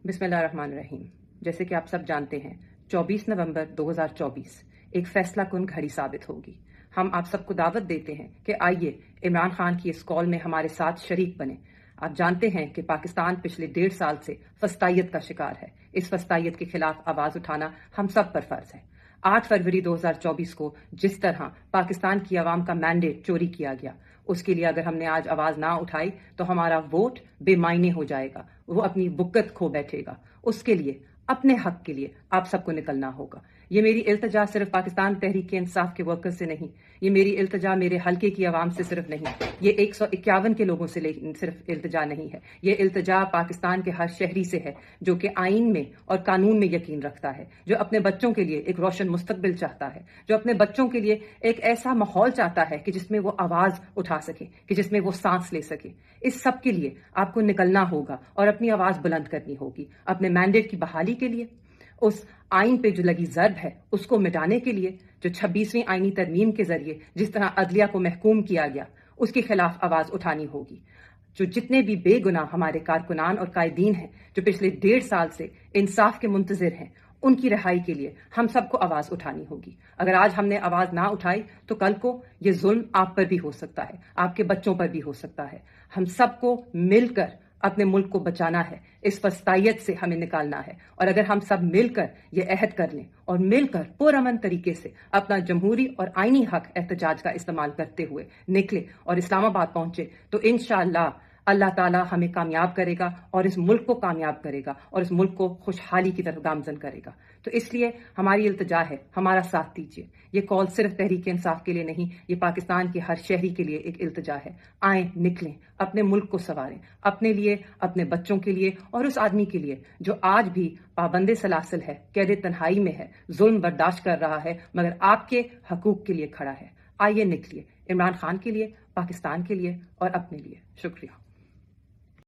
बिस्मिल्लाहिर्रहमानिर्रहीम। जैसे कि आप सब जानते हैं 24 नवंबर 2024 एक फैसला कुन घड़ी साबित होगी। हम आप सबको दावत देते हैं कि आइए इमरान खान की इस कॉल में हमारे साथ शरीक बने। आप जानते हैं कि पाकिस्तान पिछले 1.5 साल से फस्तायत का शिकार है। इस फस्तायत के खिलाफ आवाज उठाना हम सब पर फर्ज है। 8 फरवरी 2024 को जिस तरह पाकिस्तान की आवाम का मैंडेट चोरी किया गया, उसके लिए अगर हमने आज आवाज ना उठाई तो हमारा वोट बेमायने हो जाएगा, वो अपनी बुक्कत खो बैठेगा। उसके लिए अपने हक के लिए आप सबको निकलना होगा। ये मेरी इल्तजा सिर्फ पाकिस्तान तहरीक इंसाफ के वर्कर्स से नहीं, ये मेरी इल्तजा मेरे हलके की आवाम से सिर्फ नहीं, ये 151 के लोगों से सिर्फ इल्तजा नहीं है, ये इल्तजा पाकिस्तान के हर शहरी से है जो कि आइन में और कानून में यकीन रखता है, जो अपने बच्चों के लिए एक रोशन मुस्तकबिल चाहता है, जो अपने बच्चों के लिए एक ऐसा माहौल चाहता है कि जिसमें वो आवाज उठा सके, कि जिसमें वो सांस ले सके। इस सब के लिए आपको निकलना होगा और अपनी आवाज बुलंद करनी होगी। अपने मैंडेट की बहाली के लिए, उस आइन पे जो लगी जर्ब है उसको मिटाने के लिए, जो 26वीं आईनी तरमीम के जरिए जिस तरह अदलिया को महकूम किया गया, उसके खिलाफ आवाज उठानी होगी। जो जितने भी बेगुनाह हमारे कारकुनान और कायदीन हैं जो पिछले 1.5 साल से इंसाफ के मुंतजिर हैं, उनकी रिहाई के लिए हम सबको आवाज उठानी होगी। अगर आज हमने आवाज ना उठाई तो कल को ये जुल्म आप पर भी हो सकता है, आपके बच्चों पर भी हो सकता है। हम सबको मिलकर अपने मुल्क को बचाना है, इस फस्तायत से हमें निकालना है। और अगर हम सब मिलकर ये अहद कर लें और मिलकर पुरअमन तरीके से अपना जमहूरी और आईनी हक एहतजाज का इस्तेमाल करते हुए निकले और इस्लामाबाद पहुंचे, तो इंशाअल्लाह अल्लाह ताला हमें कामयाब करेगा और इस मुल्क को कामयाब करेगा और इस मुल्क को खुशहाली की तरफ गामजन करेगा। तो इसलिए हमारी इल्तजा है, हमारा साथ दीजिए। ये कॉल सिर्फ तहरीक इंसाफ के लिए नहीं, ये पाकिस्तान के हर शहरी के लिए एक इल्तजा है। आए, निकलें, अपने मुल्क को संवारें, अपने लिए, अपने बच्चों के लिए और उस आदमी के लिए जो आज भी पाबंदे सलासिल है, कैद तन्हाई में है, जुल्म बर्दाश्त कर रहा है, मगर आपके हकूक के लिए खड़ा है। आइए निकलिए, इमरान खान के लिए, पाकिस्तान के लिए और अपने लिए। शुक्रिया।